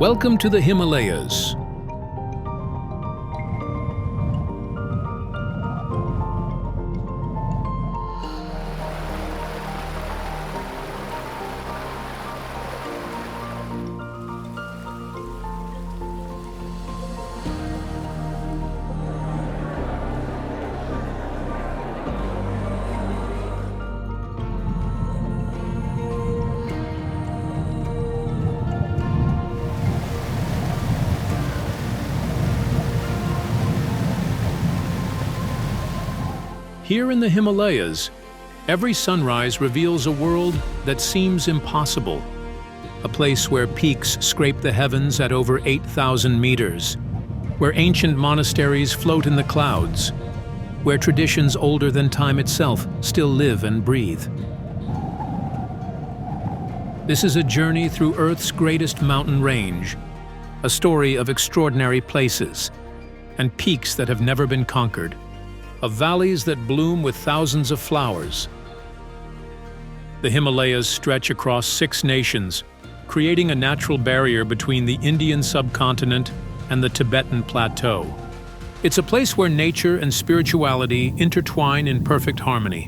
Welcome to the Himalayas. Here in the Himalayas, every sunrise reveals a world that seems impossible. A place where peaks scrape the heavens at over 8,000 meters, where ancient monasteries float in the clouds, where traditions older than time itself still live and breathe. This is a journey through Earth's greatest mountain range, a story of extraordinary places and peaks that have never been conquered, of valleys that bloom with thousands of flowers. The Himalayas stretch across 6 nations, creating a natural barrier between the Indian subcontinent and the Tibetan plateau. It's a place where nature and spirituality intertwine in perfect harmony.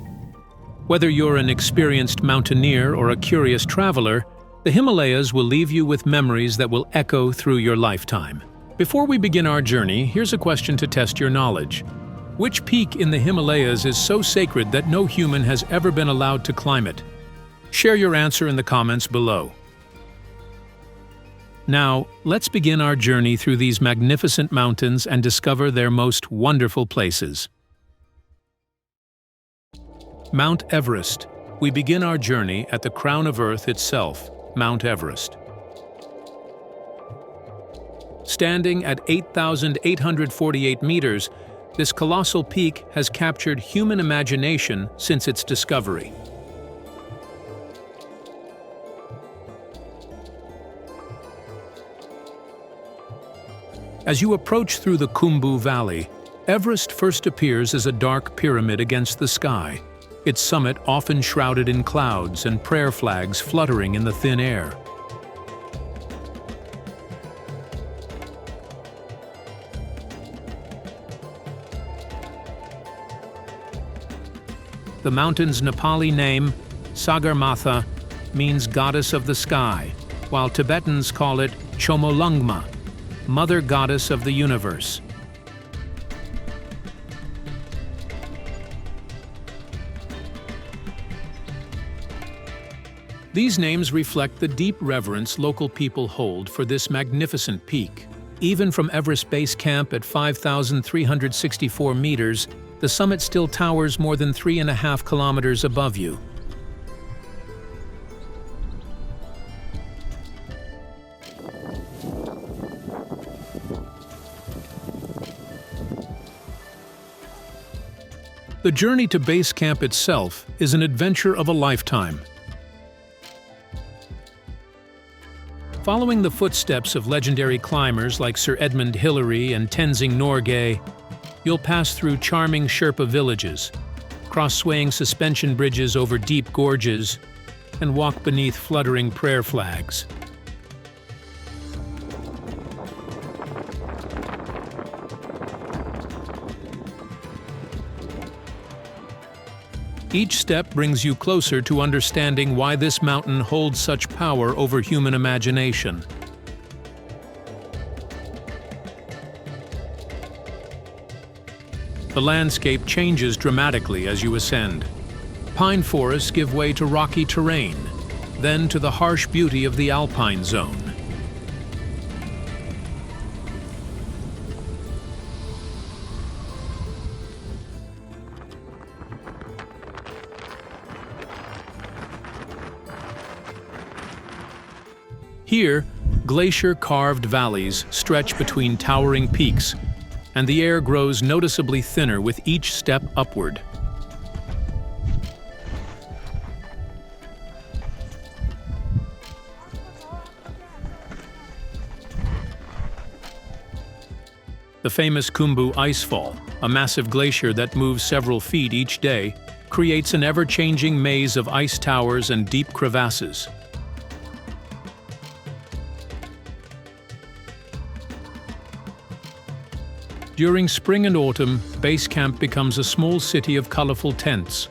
Whether you're an experienced mountaineer or a curious traveler, the Himalayas will leave you with memories that will echo through your lifetime. Before we begin our journey, here's a question to test your knowledge. Which peak in the Himalayas is so sacred that no human has ever been allowed to climb it? Share your answer in the comments below. Now, let's begin our journey through these magnificent mountains and discover their most wonderful places. Mount Everest. We begin our journey at the crown of Earth itself, Mount Everest. Standing at 8,848 meters, this colossal peak has captured human imagination since its discovery. As you approach through the Khumbu Valley, Everest first appears as a dark pyramid against the sky, its summit often shrouded in clouds and prayer flags fluttering in the thin air. The mountain's Nepali name, Sagarmatha, means goddess of the sky, while Tibetans call it Chomolungma, mother goddess of the universe. These names reflect the deep reverence local people hold for this magnificent peak. Even from Everest Base Camp at 5,364 meters, the summit still towers more than 3.5 kilometers above you. The journey to base camp itself is an adventure of a lifetime. Following the footsteps of legendary climbers like Sir Edmund Hillary and Tenzing Norgay, you'll pass through charming Sherpa villages, cross swaying suspension bridges over deep gorges, and walk beneath fluttering prayer flags. Each step brings you closer to understanding why this mountain holds such power over human imagination. The landscape changes dramatically as you ascend. Pine forests give way to rocky terrain, then to the harsh beauty of the alpine zone. Here, glacier-carved valleys stretch between towering peaks, and the air grows noticeably thinner with each step upward. The famous Khumbu Icefall, a massive glacier that moves several feet each day, creates an ever-changing maze of ice towers and deep crevasses. During spring and autumn, base camp becomes a small city of colorful tents.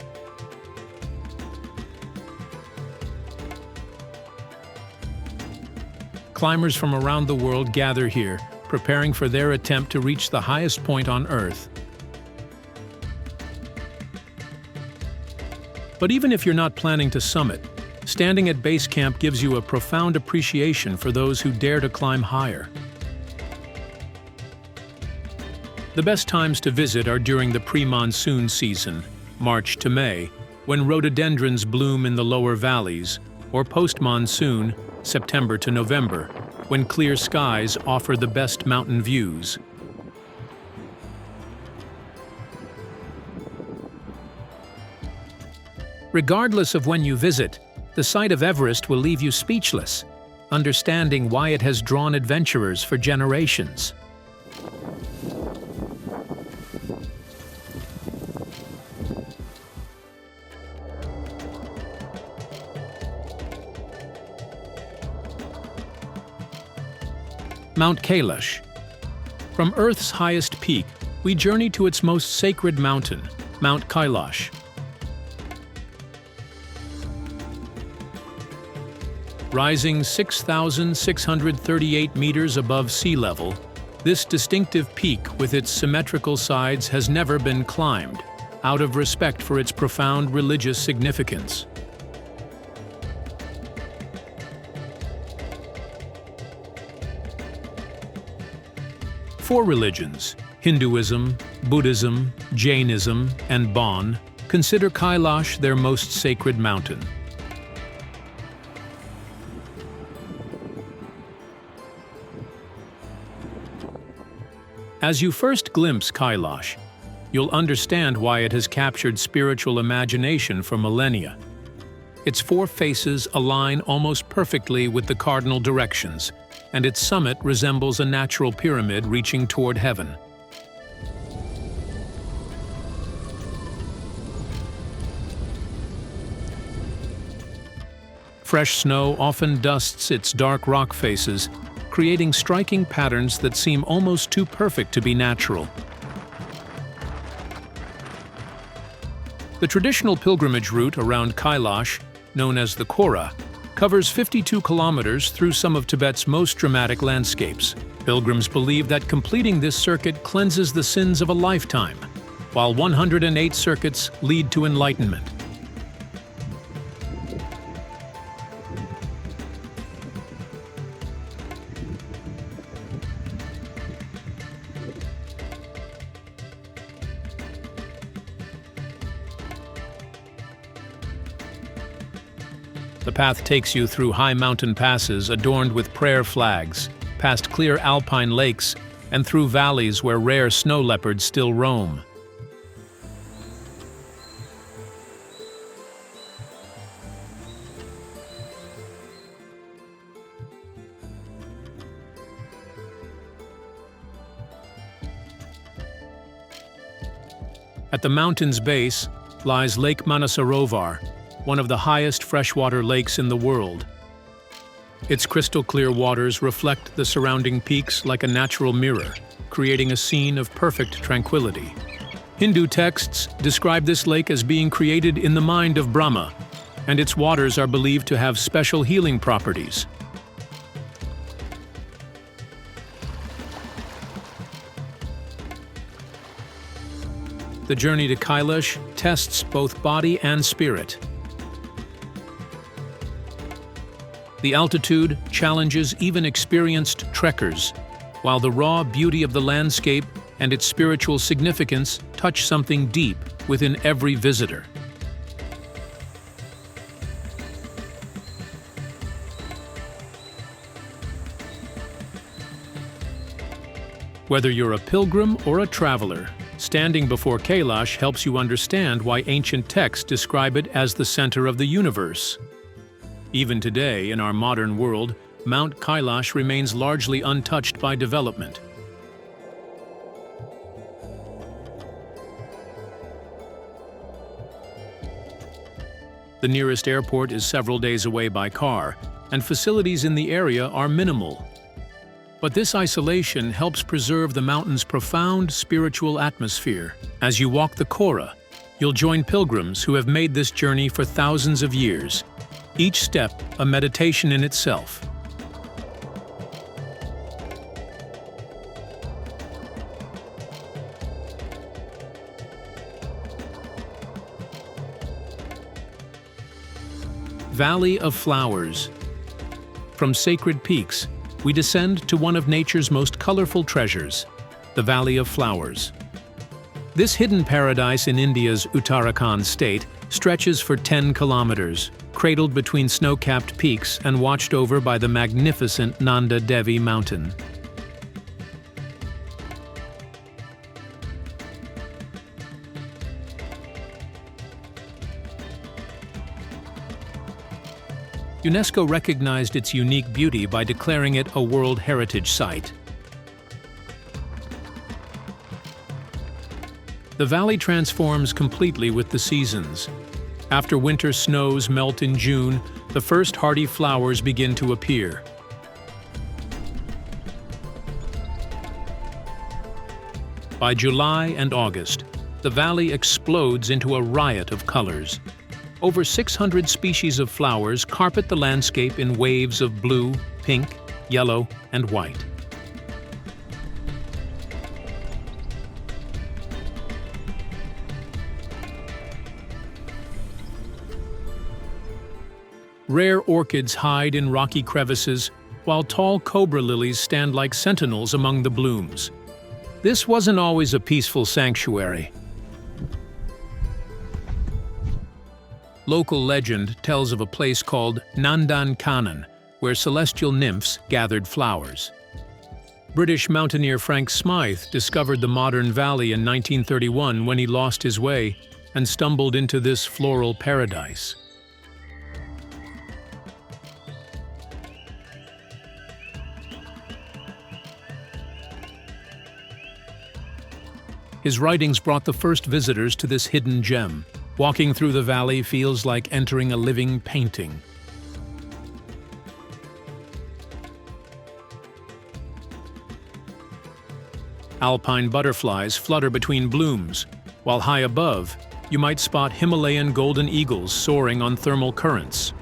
Climbers from around the world gather here, preparing for their attempt to reach the highest point on Earth. But even if you're not planning to summit, standing at base camp gives you a profound appreciation for those who dare to climb higher. The best times to visit are during the pre-monsoon season, March to May, when rhododendrons bloom in the lower valleys, or post-monsoon, September to November, when clear skies offer the best mountain views. Regardless of when you visit, the sight of Everest will leave you speechless, understanding why it has drawn adventurers for generations. Mount Kailash. From Earth's highest peak, we journey to its most sacred mountain, Mount Kailash. Rising 6,638 meters above sea level, this distinctive peak with its symmetrical sides has never been climbed, out of respect for its profound religious significance. Four religions, Hinduism, Buddhism, Jainism, and Bon, consider Kailash their most sacred mountain. As you first glimpse Kailash, you'll understand why it has captured spiritual imagination for millennia. Its four faces align almost perfectly with the cardinal directions, and its summit resembles a natural pyramid reaching toward heaven. Fresh snow often dusts its dark rock faces, creating striking patterns that seem almost too perfect to be natural. The traditional pilgrimage route around Kailash, known as the Kora, covers 52 kilometers through some of Tibet's most dramatic landscapes. Pilgrims believe that completing this circuit cleanses the sins of a lifetime, while 108 circuits lead to enlightenment. The path takes you through high mountain passes adorned with prayer flags, past clear alpine lakes, and through valleys where rare snow leopards still roam. At the mountain's base lies Lake Manasarovar, one of the highest freshwater lakes in the world. Its crystal-clear waters reflect the surrounding peaks like a natural mirror, creating a scene of perfect tranquility. Hindu texts describe this lake as being created in the mind of Brahma, and its waters are believed to have special healing properties. The journey to Kailash tests both body and spirit. The altitude challenges even experienced trekkers, while the raw beauty of the landscape and its spiritual significance touch something deep within every visitor. Whether you're a pilgrim or a traveler, standing before Kailash helps you understand why ancient texts describe it as the center of the universe. Even today, in our modern world, Mount Kailash remains largely untouched by development. The nearest airport is several days away by car, and facilities in the area are minimal. But this isolation helps preserve the mountain's profound spiritual atmosphere. As you walk the Kora, you'll join pilgrims who have made this journey for thousands of years, each step a meditation in itself. Valley of Flowers. From sacred peaks, we descend to one of nature's most colorful treasures, the Valley of Flowers. This hidden paradise in India's Uttarakhand state stretches for 10 kilometers, cradled between snow-capped peaks and watched over by the magnificent Nanda Devi mountain. UNESCO recognized its unique beauty by declaring it a World Heritage Site. The valley transforms completely with the seasons. After winter snows melt in June, the first hardy flowers begin to appear. By July and August, the valley explodes into a riot of colors. Over 600 species of flowers carpet the landscape in waves of blue, pink, yellow, and white. Rare orchids hide in rocky crevices, while tall cobra lilies stand like sentinels among the blooms. This wasn't always a peaceful sanctuary. Local legend tells of a place called Nandan Kanan, where celestial nymphs gathered flowers. British mountaineer Frank Smythe discovered the modern valley in 1931 when he lost his way and stumbled into this floral paradise. His writings brought the first visitors to this hidden gem. Walking through the valley feels like entering a living painting. Alpine butterflies flutter between blooms, while high above, you might spot Himalayan golden eagles soaring on thermal currents.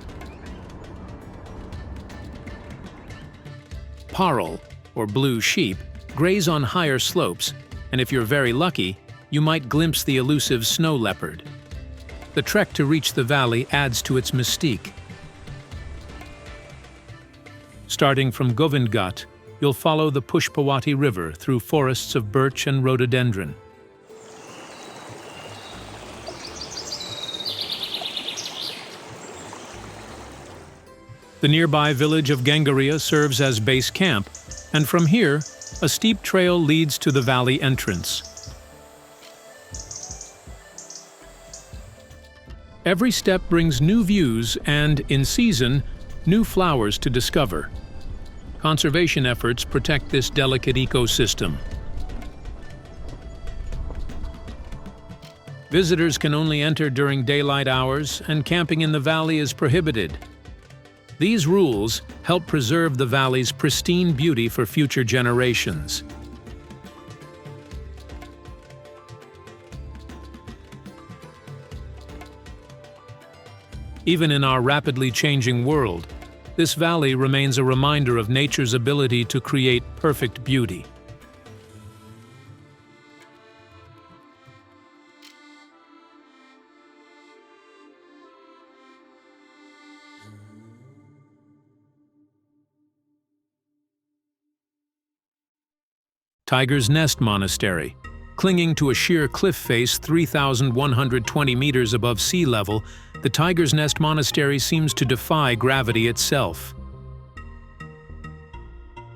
Parul, or blue sheep, graze on higher slopes, and if you're very lucky, you might glimpse the elusive snow leopard. The trek to reach the valley adds to its mystique. Starting from Govindghat, you'll follow the Pushpawati River through forests of birch and rhododendron. The nearby village of Gangaria serves as base camp, and from here, a steep trail leads to the valley entrance. Every step brings new views and, in season, new flowers to discover. Conservation efforts protect this delicate ecosystem. Visitors can only enter during daylight hours, and camping in the valley is prohibited. These rules help preserve the valley's pristine beauty for future generations. Even in our rapidly changing world, this valley remains a reminder of nature's ability to create perfect beauty. Tiger's Nest Monastery. Clinging to a sheer cliff face 3,120 meters above sea level, the Tiger's Nest Monastery seems to defy gravity itself.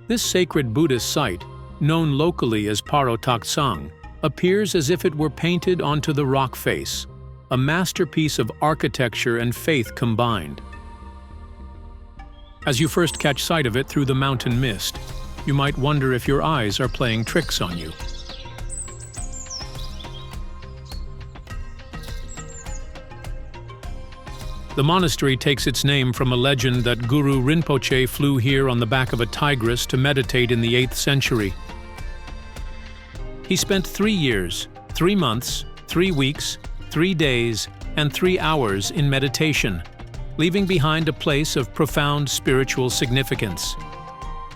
This sacred Buddhist site, known locally as Punakha Dzong, appears as if it were painted onto the rock face, a masterpiece of architecture and faith combined. As you first catch sight of it through the mountain mist, you might wonder if your eyes are playing tricks on you. The monastery takes its name from a legend that Guru Rinpoche flew here on the back of a tigress to meditate in the 8th century. He spent 3 years, 3 months, 3 weeks, 3 days, and 3 hours in meditation, leaving behind a place of profound spiritual significance.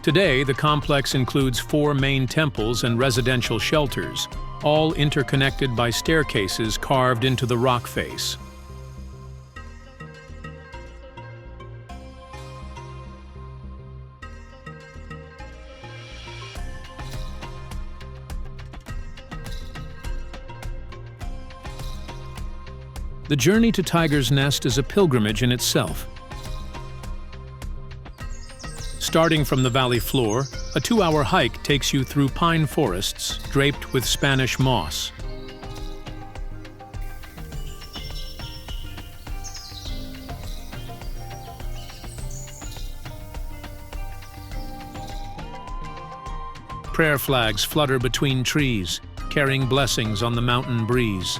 Today, the complex includes 4 main temples and residential shelters, all interconnected by staircases carved into the rock face. The journey to Tiger's Nest is a pilgrimage in itself. Starting from the valley floor, a 2-hour hike takes you through pine forests draped with Spanish moss. Prayer flags flutter between trees, carrying blessings on the mountain breeze.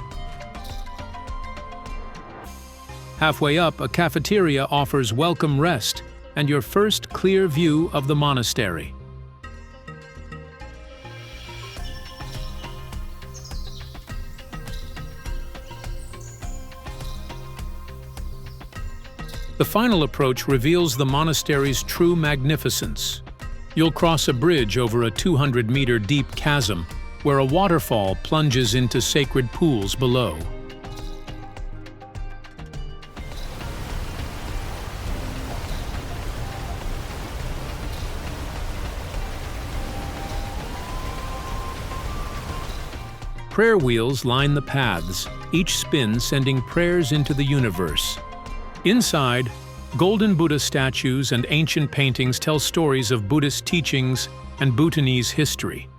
Halfway up, a cafeteria offers welcome rest and your first clear view of the monastery. The final approach reveals the monastery's true magnificence. You'll cross a bridge over a 200-meter deep chasm where a waterfall plunges into sacred pools below. Prayer wheels line the paths, each spin sending prayers into the universe. Inside, golden Buddha statues and ancient paintings tell stories of Buddhist teachings and Bhutanese history.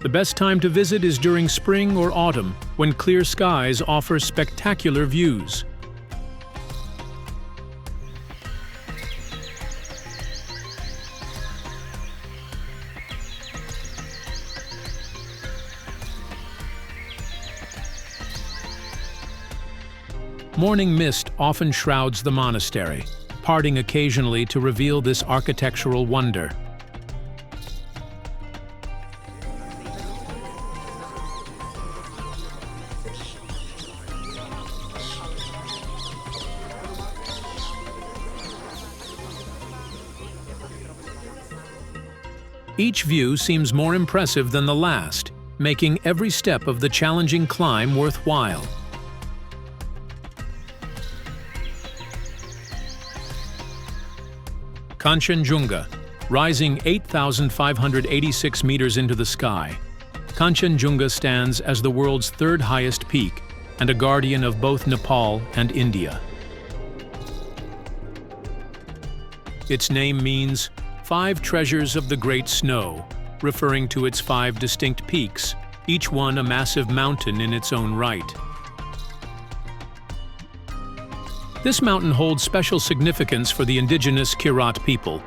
The best time to visit is during spring or autumn, when clear skies offer spectacular views. Morning mist often shrouds the monastery, parting occasionally to reveal this architectural wonder. Each view seems more impressive than the last, making every step of the challenging climb worthwhile. Kanchenjunga, rising 8,586 meters into the sky. Kanchenjunga stands as the world's 3rd highest peak and a guardian of both Nepal and India. Its name means 5 treasures of the Great Snow, referring to its 5 distinct peaks, each one a massive mountain in its own right. This mountain holds special significance for the indigenous Kirat people,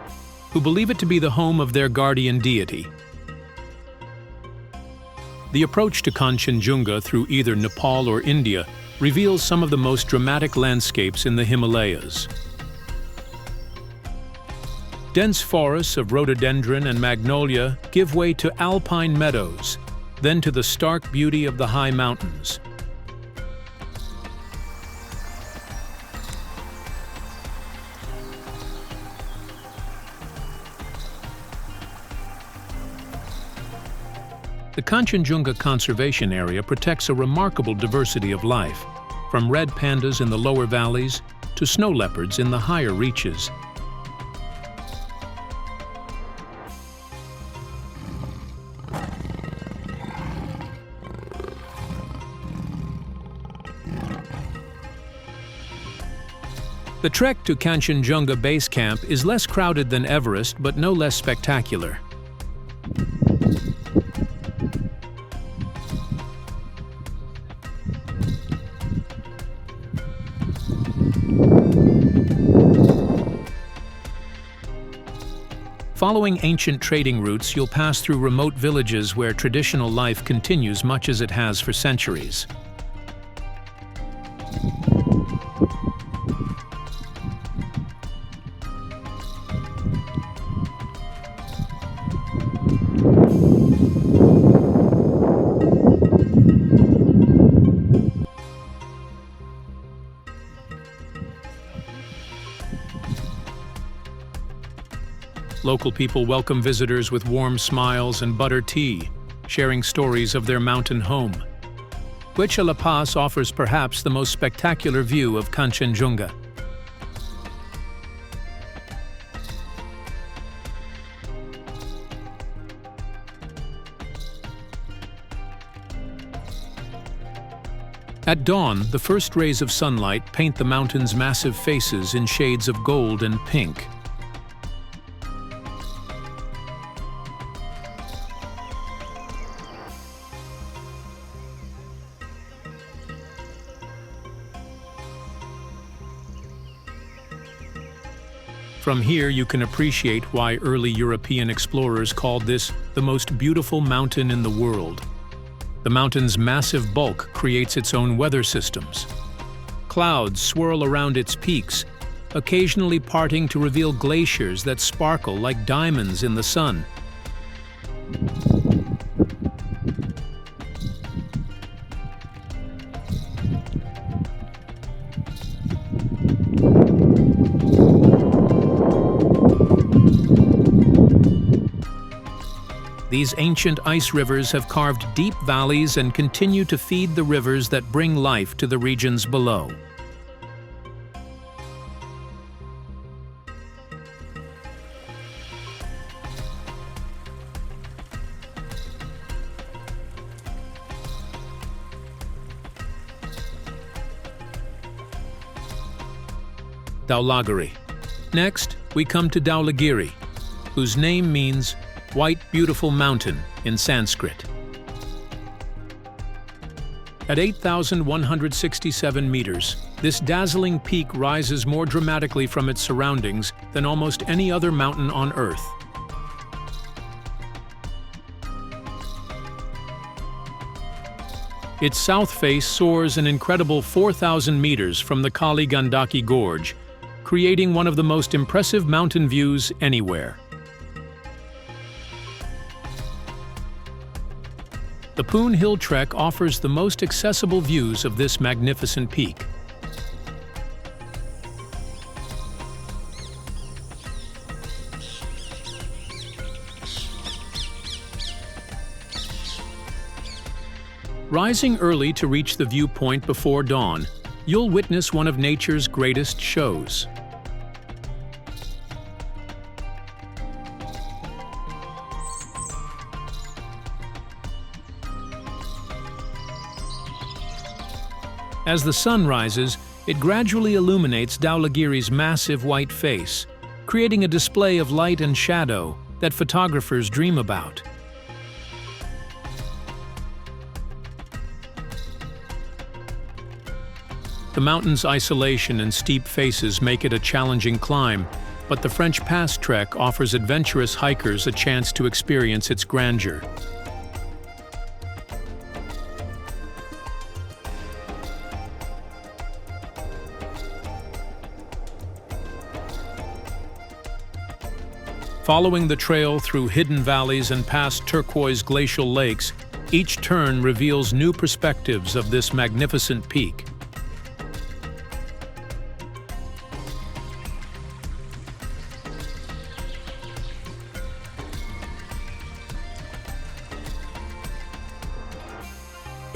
who believe it to be the home of their guardian deity. The approach to Kanchenjunga through either Nepal or India reveals some of the most dramatic landscapes in the Himalayas. Dense forests of rhododendron and magnolia give way to alpine meadows, then to the stark beauty of the high mountains. The Kanchenjunga Conservation Area protects a remarkable diversity of life, from red pandas in the lower valleys to snow leopards in the higher reaches. The trek to Kanchenjunga Base Camp is less crowded than Everest, but no less spectacular. Following ancient trading routes, you'll pass through remote villages where traditional life continues much as it has for centuries. Local people welcome visitors with warm smiles and butter tea, sharing stories of their mountain home. Dochula Pass offers perhaps the most spectacular view of Kanchenjunga. At dawn, the first rays of sunlight paint the mountain's massive faces in shades of gold and pink. From here, you can appreciate why early European explorers called this the most beautiful mountain in the world. The mountain's massive bulk creates its own weather systems. Clouds swirl around its peaks, occasionally parting to reveal glaciers that sparkle like diamonds in the sun. These ancient ice rivers have carved deep valleys and continue to feed the rivers that bring life to the regions below. Dhaulagiri. Next, we come to Dhaulagiri, whose name means White Beautiful Mountain in Sanskrit. At 8,167 meters, this dazzling peak rises more dramatically from its surroundings than almost any other mountain on Earth. Its south face soars an incredible 4,000 meters from the Kali Gandaki Gorge, creating one of the most impressive mountain views anywhere. The Poon Hill Trek offers the most accessible views of this magnificent peak. Rising early to reach the viewpoint before dawn, you'll witness one of nature's greatest shows. As the sun rises, it gradually illuminates Dhaulagiri's massive white face, creating a display of light and shadow that photographers dream about. The mountain's isolation and steep faces make it a challenging climb, but the French Pass Trek offers adventurous hikers a chance to experience its grandeur. Following the trail through hidden valleys and past turquoise glacial lakes, each turn reveals new perspectives of this magnificent peak.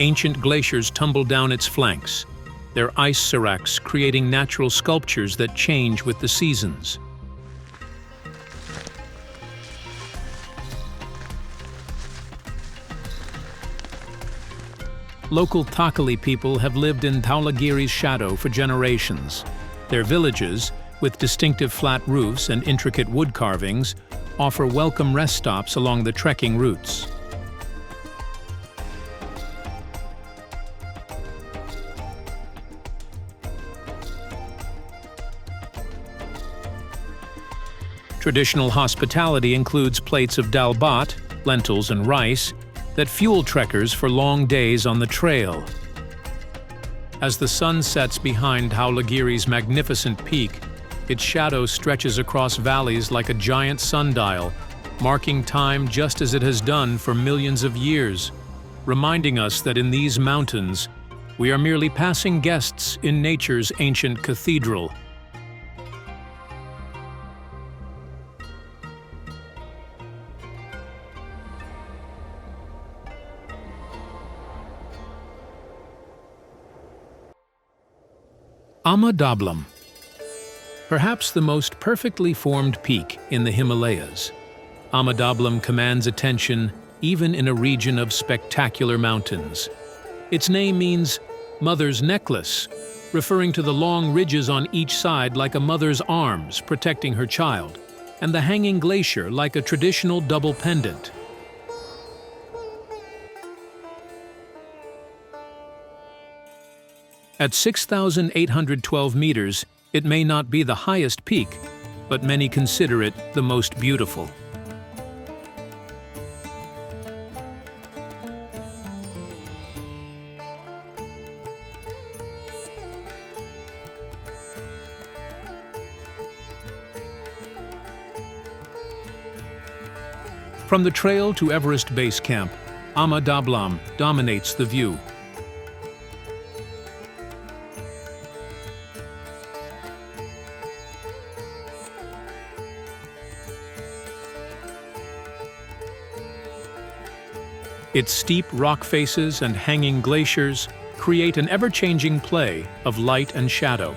Ancient glaciers tumble down its flanks, their ice seracs creating natural sculptures that change with the seasons. Local Thakali people have lived in Dhaulagiri's shadow for generations. Their villages, with distinctive flat roofs and intricate wood carvings, offer welcome rest stops along the trekking routes. Traditional hospitality includes plates of dal bhat, lentils and rice, that fuel trekkers for long days on the trail. As the sun sets behind Dhaulagiri's magnificent peak, its shadow stretches across valleys like a giant sundial, marking time just as it has done for millions of years, reminding us that in these mountains, we are merely passing guests in nature's ancient cathedral. Dablam, perhaps the most perfectly formed peak in the Himalayas. Dablam commands attention even in a region of spectacular mountains. Its name means mother's necklace, referring to the long ridges on each side like a mother's arms protecting her child, and the hanging glacier like a traditional double pendant. At 6,812 meters, it may not be the highest peak, but many consider it the most beautiful. From the trail to Everest Base Camp, Dablam dominates the view. Its steep rock faces and hanging glaciers create an ever-changing play of light and shadow.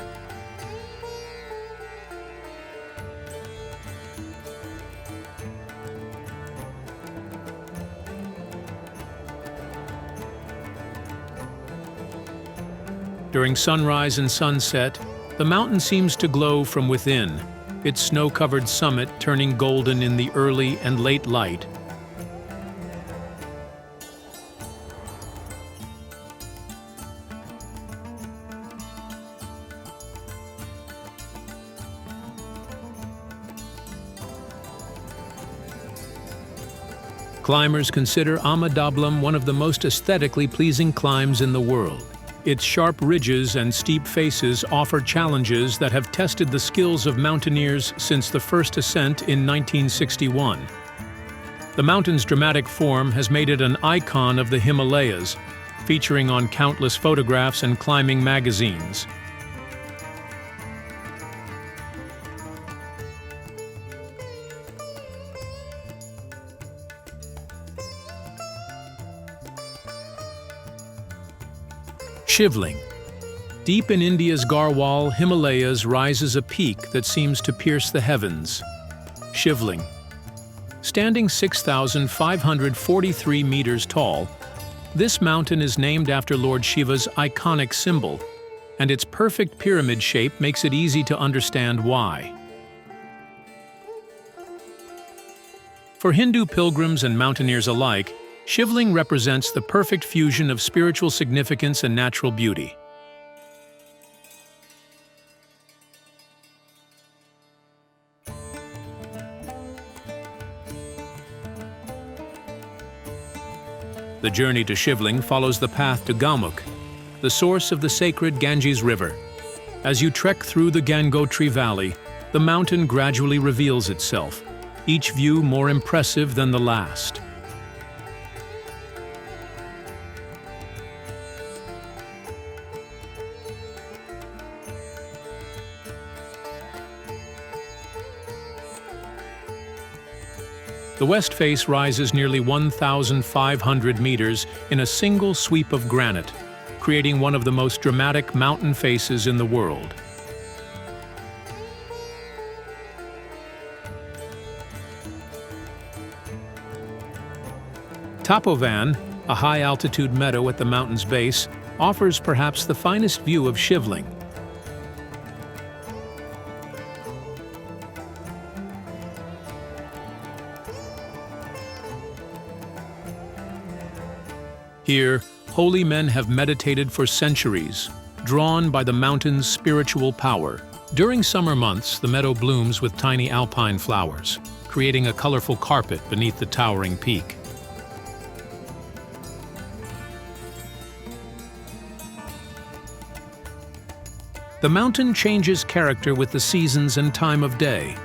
During sunrise and sunset, the mountain seems to glow from within, its snow-covered summit turning golden in the early and late light. Climbers consider Dablam one of the most aesthetically pleasing climbs in the world. Its sharp ridges and steep faces offer challenges that have tested the skills of mountaineers since the first ascent in 1961. The mountain's dramatic form has made it an icon of the Himalayas, featuring on countless photographs and climbing magazines. Shivling. Deep in India's Garhwal Himalayas rises a peak that seems to pierce the heavens. Shivling. Standing 6,543 meters tall, this mountain is named after Lord Shiva's iconic symbol, and its perfect pyramid shape makes it easy to understand why. For Hindu pilgrims and mountaineers alike, Shivling represents the perfect fusion of spiritual significance and natural beauty. The journey to Shivling follows the path to Gangotri, the source of the sacred Ganges River. As you trek through the Gangotri Valley, the mountain gradually reveals itself, each view more impressive than the last. The west face rises nearly 1,500 meters in a single sweep of granite, creating one of the most dramatic mountain faces in the world. Tapovan, a high-altitude meadow at the mountain's base, offers perhaps the finest view of Shivling. Here, holy men have meditated for centuries, drawn by the mountain's spiritual power. During summer months, the meadow blooms with tiny alpine flowers, creating a colorful carpet beneath the towering peak. The mountain changes character with the seasons and time of day.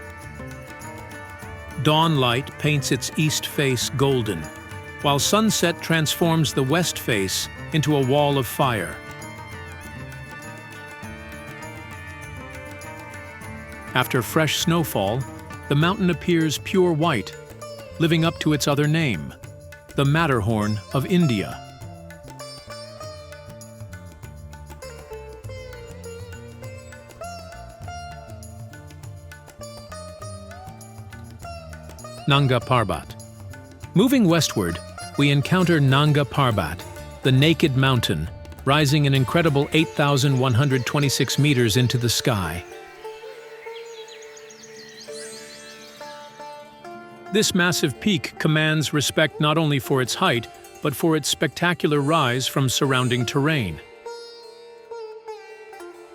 Dawn light paints its east face golden, while sunset transforms the west face into a wall of fire. After fresh snowfall, the mountain appears pure white, living up to its other name, the Matterhorn of India. Nanga Parbat. Moving westward, we encounter Nanga Parbat, the naked mountain, rising an incredible 8,126 meters into the sky. This massive peak commands respect not only for its height, but for its spectacular rise from surrounding terrain.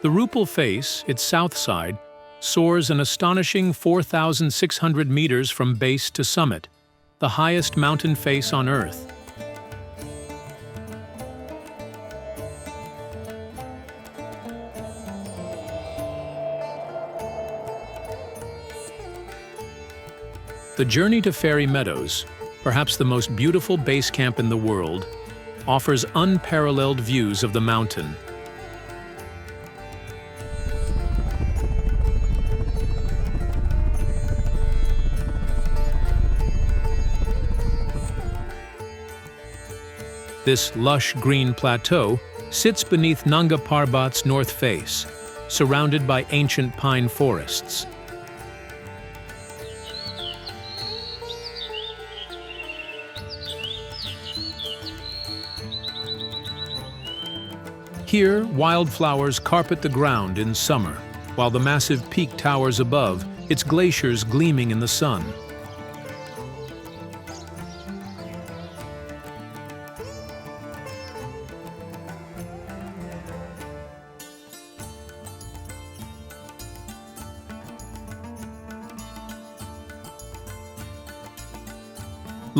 The Rupal face, its south side, soars an astonishing 4,600 meters from base to summit, the highest mountain face on Earth. The journey to Fairy Meadows, perhaps the most beautiful base camp in the world, offers unparalleled views of the mountain. This lush green plateau sits beneath Nanga Parbat's north face, surrounded by ancient pine forests. Here, wildflowers carpet the ground in summer, while the massive peak towers above, its glaciers gleaming in the sun.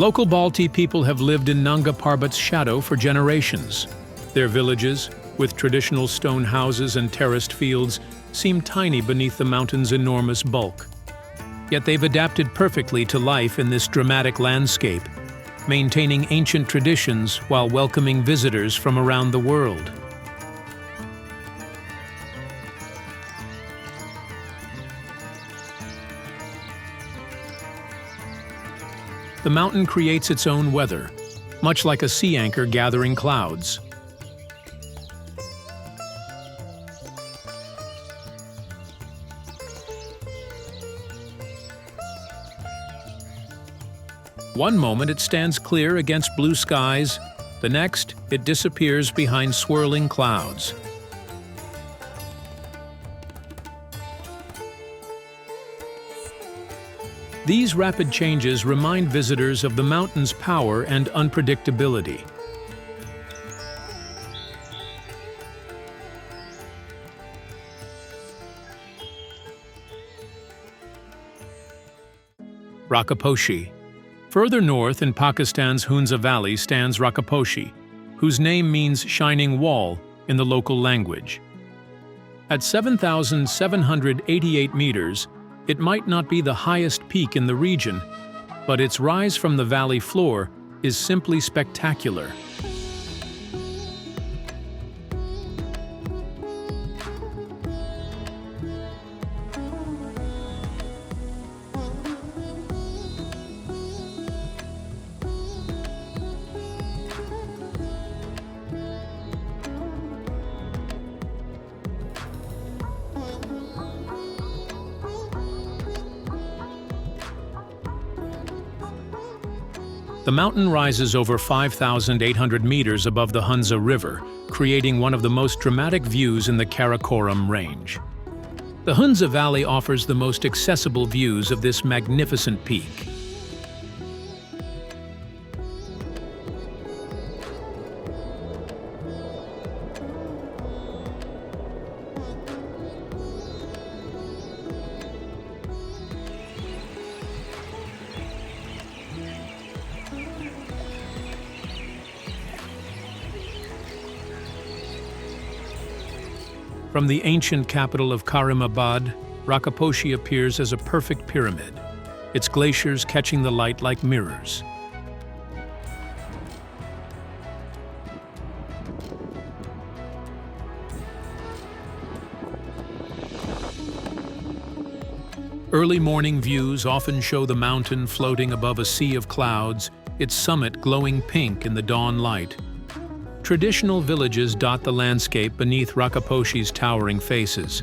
Local Balti people have lived in Nanga Parbat's shadow for generations. Their villages, with traditional stone houses and terraced fields, seem tiny beneath the mountain's enormous bulk. Yet they've adapted perfectly to life in this dramatic landscape, maintaining ancient traditions while welcoming visitors from around the world. The mountain creates its own weather, much like a sea anchor gathering clouds. One moment it stands clear against blue skies, the next it disappears behind swirling clouds. These rapid changes remind visitors of the mountain's power and unpredictability. Rakaposhi. Further north in Pakistan's Hunza Valley stands Rakaposhi, whose name means shining wall in the local language. At 7,788 meters, it might not be the highest peak in the region, but its rise from the valley floor is simply spectacular. The mountain rises over 5,800 meters above the Hunza River, creating one of the most dramatic views in the Karakoram range. The Hunza Valley offers the most accessible views of this magnificent peak. From the ancient capital of Karimabad, Rakaposhi appears as a perfect pyramid, its glaciers catching the light like mirrors. Early morning views often show the mountain floating above a sea of clouds, its summit glowing pink in the dawn light. Traditional villages dot the landscape beneath Rakaposhi's towering faces.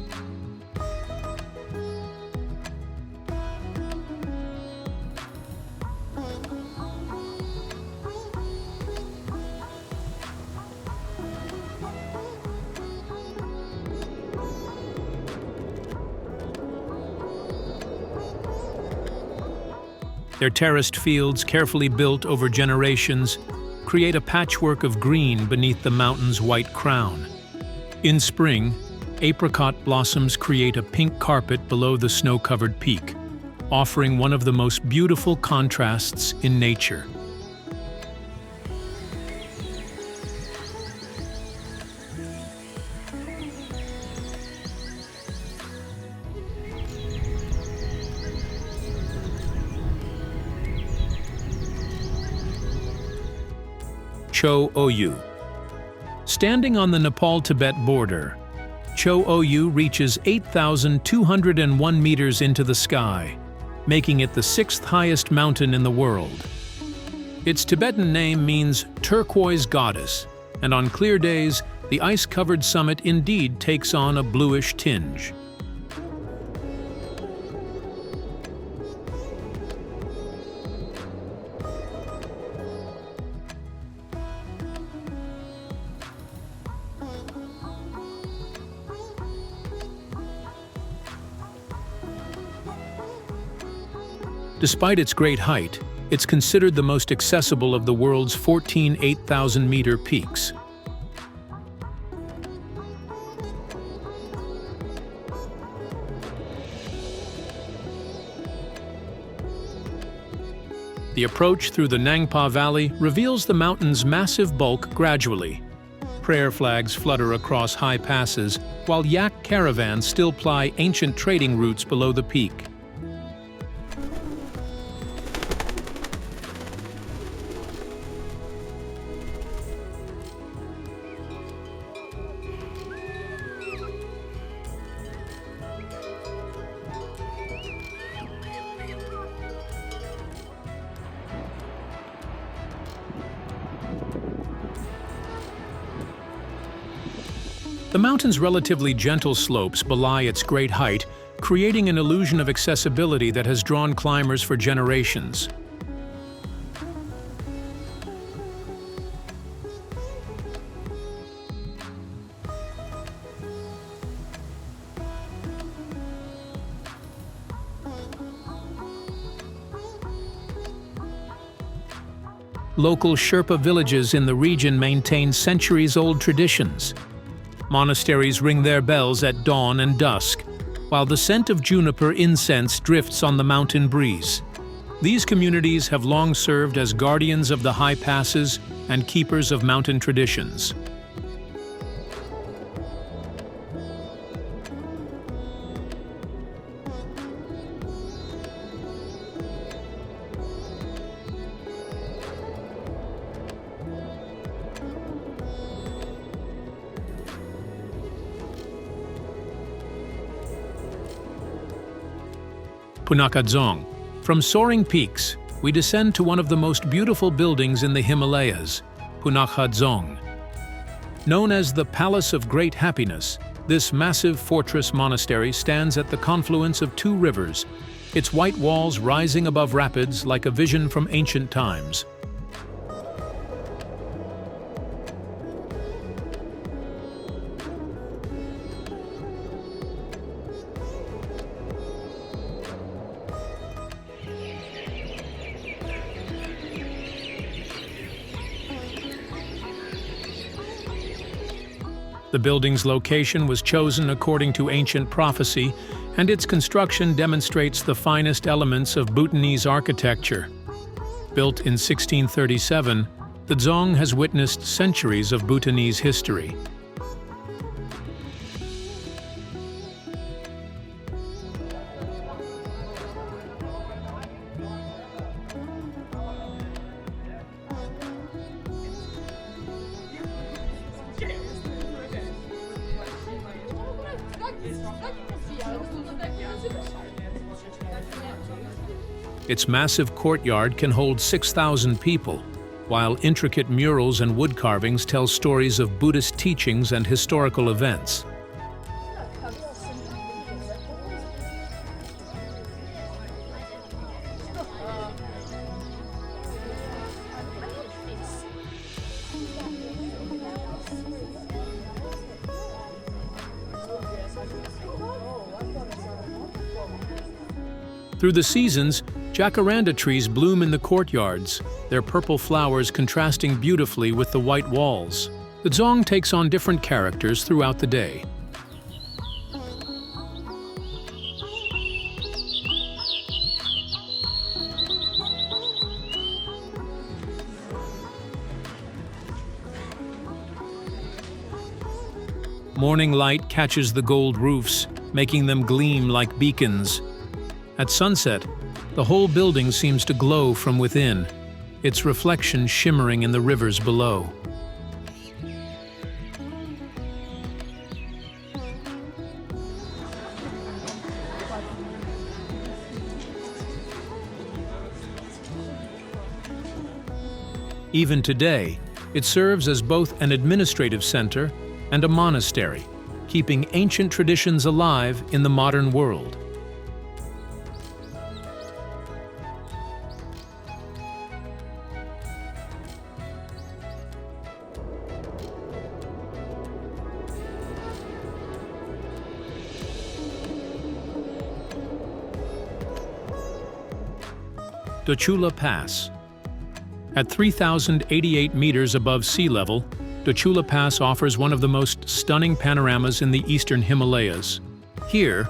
Their terraced fields, carefully built over generations, create a patchwork of green beneath the mountain's white crown. In spring, apricot blossoms create a pink carpet below the snow-covered peak, offering one of the most beautiful contrasts in nature. Cho Oyu. Standing on the Nepal-Tibet border, Cho Oyu reaches 8,201 meters into the sky, making it the sixth highest mountain in the world. Its Tibetan name means turquoise goddess, and on clear days, the ice-covered summit indeed takes on a bluish tinge. Despite its great height, it's considered the most accessible of the world's 14 8,000-meter peaks. The approach through the Nangpa Valley reveals the mountain's massive bulk gradually. Prayer flags flutter across high passes, while yak caravans still ply ancient trading routes below the peak. The mountain's relatively gentle slopes belie its great height, creating an illusion of accessibility that has drawn climbers for generations. Local Sherpa villages in the region maintain centuries-old traditions. Monasteries ring their bells at dawn and dusk, while the scent of juniper incense drifts on the mountain breeze. These communities have long served as guardians of the high passes and keepers of mountain traditions. Punakha Dzong. From soaring peaks, we descend to one of the most beautiful buildings in the Himalayas, Punakha Dzong. Known as the Palace of Great Happiness, this massive fortress monastery stands at the confluence of two rivers, its white walls rising above rapids like a vision from ancient times. The building's location was chosen according to ancient prophecy, and its construction demonstrates the finest elements of Bhutanese architecture. Built in 1637, the Dzong has witnessed centuries of Bhutanese history. Its massive courtyard can hold 6,000 people, while intricate murals and wood carvings tell stories of Buddhist teachings and historical events. Through the seasons, Jacaranda trees bloom in the courtyards, their purple flowers contrasting beautifully with the white walls. The Dzong takes on different characters throughout the day. Morning light catches the gold roofs, making them gleam like beacons. At sunset, the whole building seems to glow from within, its reflection shimmering in the rivers below. Even today, it serves as both an administrative center and a monastery, keeping ancient traditions alive in the modern world. Dochula Pass. At 3,088 meters above sea level, Dochula Pass offers one of the most stunning panoramas in the eastern Himalayas. Here,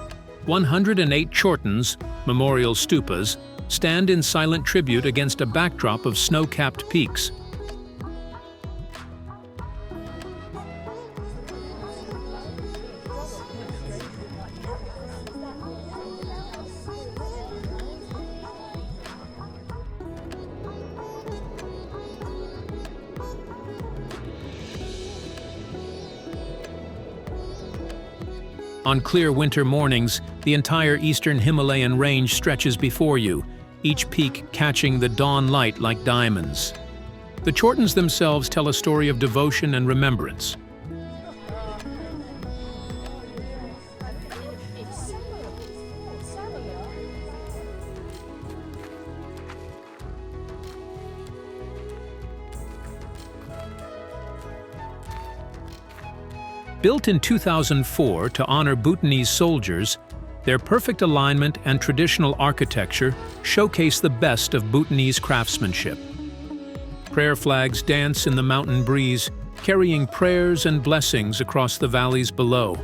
108 chortens, memorial stupas, stand in silent tribute against a backdrop of snow-capped peaks. On clear winter mornings, the entire eastern Himalayan range stretches before you, each peak catching the dawn light like diamonds. The chortens themselves tell a story of devotion and remembrance. Built in 2004 to honor Bhutanese soldiers, their perfect alignment and traditional architecture showcase the best of Bhutanese craftsmanship. Prayer flags dance in the mountain breeze, carrying prayers and blessings across the valleys below.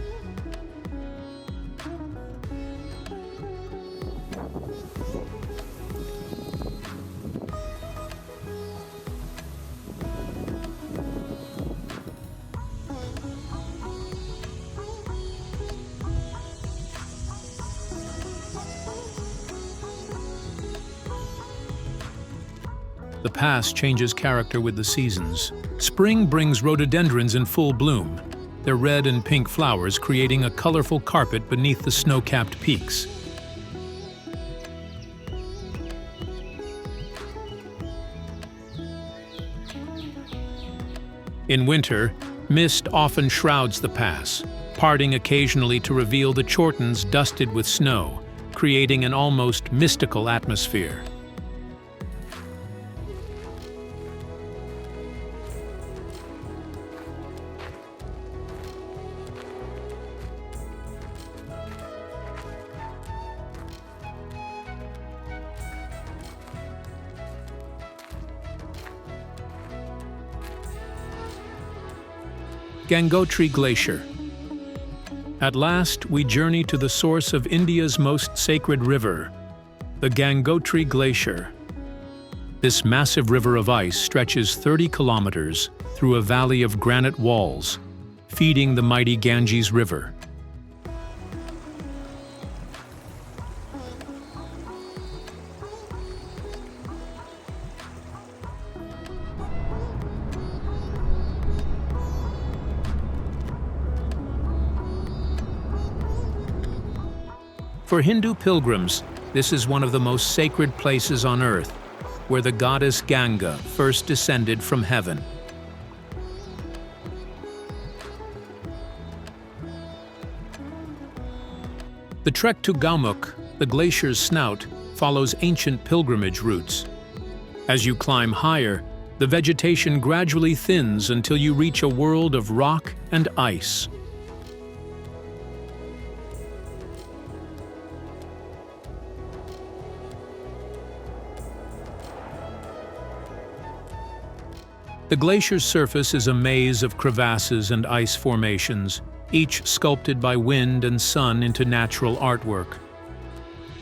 The pass changes character with the seasons. Spring brings rhododendrons in full bloom, their red and pink flowers creating a colorful carpet beneath the snow-capped peaks. In winter, mist often shrouds the pass, parting occasionally to reveal the chortens dusted with snow, creating an almost mystical atmosphere. Gangotri Glacier. At last, we journey to the source of India's most sacred river, the Gangotri Glacier. This massive river of ice stretches 30 kilometers through a valley of granite walls, feeding the mighty Ganges River. For Hindu pilgrims, this is one of the most sacred places on earth, where the goddess Ganga first descended from heaven. The trek to Gaumukh, the glacier's snout, follows ancient pilgrimage routes. As you climb higher, the vegetation gradually thins until you reach a world of rock and ice. The glacier's surface is a maze of crevasses and ice formations, each sculpted by wind and sun into natural artwork.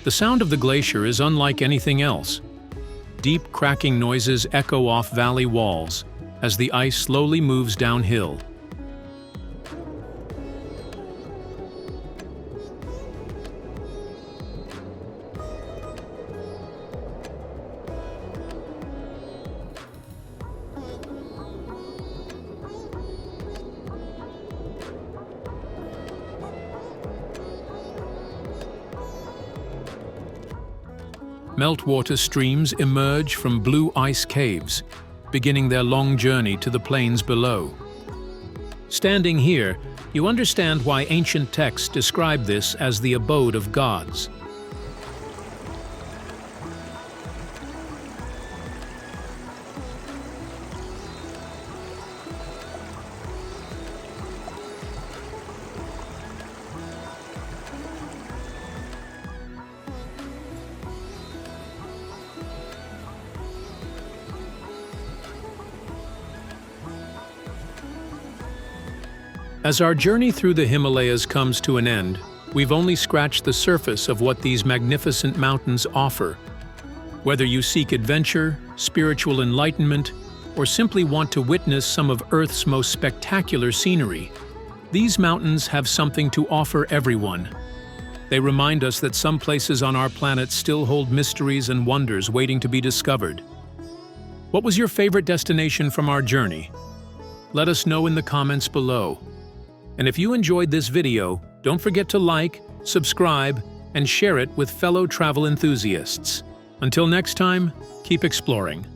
The sound of the glacier is unlike anything else. Deep cracking noises echo off valley walls as the ice slowly moves downhill. Meltwater streams emerge from blue ice caves, beginning their long journey to the plains below. Standing here, you understand why ancient texts describe this as the abode of gods. As our journey through the Himalayas comes to an end, we've only scratched the surface of what these magnificent mountains offer. Whether you seek adventure, spiritual enlightenment, or simply want to witness some of Earth's most spectacular scenery, these mountains have something to offer everyone. They remind us that some places on our planet still hold mysteries and wonders waiting to be discovered. What was your favorite destination from our journey? Let us know in the comments below. And if you enjoyed this video, don't forget to like, subscribe, and share it with fellow travel enthusiasts. Until next time, keep exploring.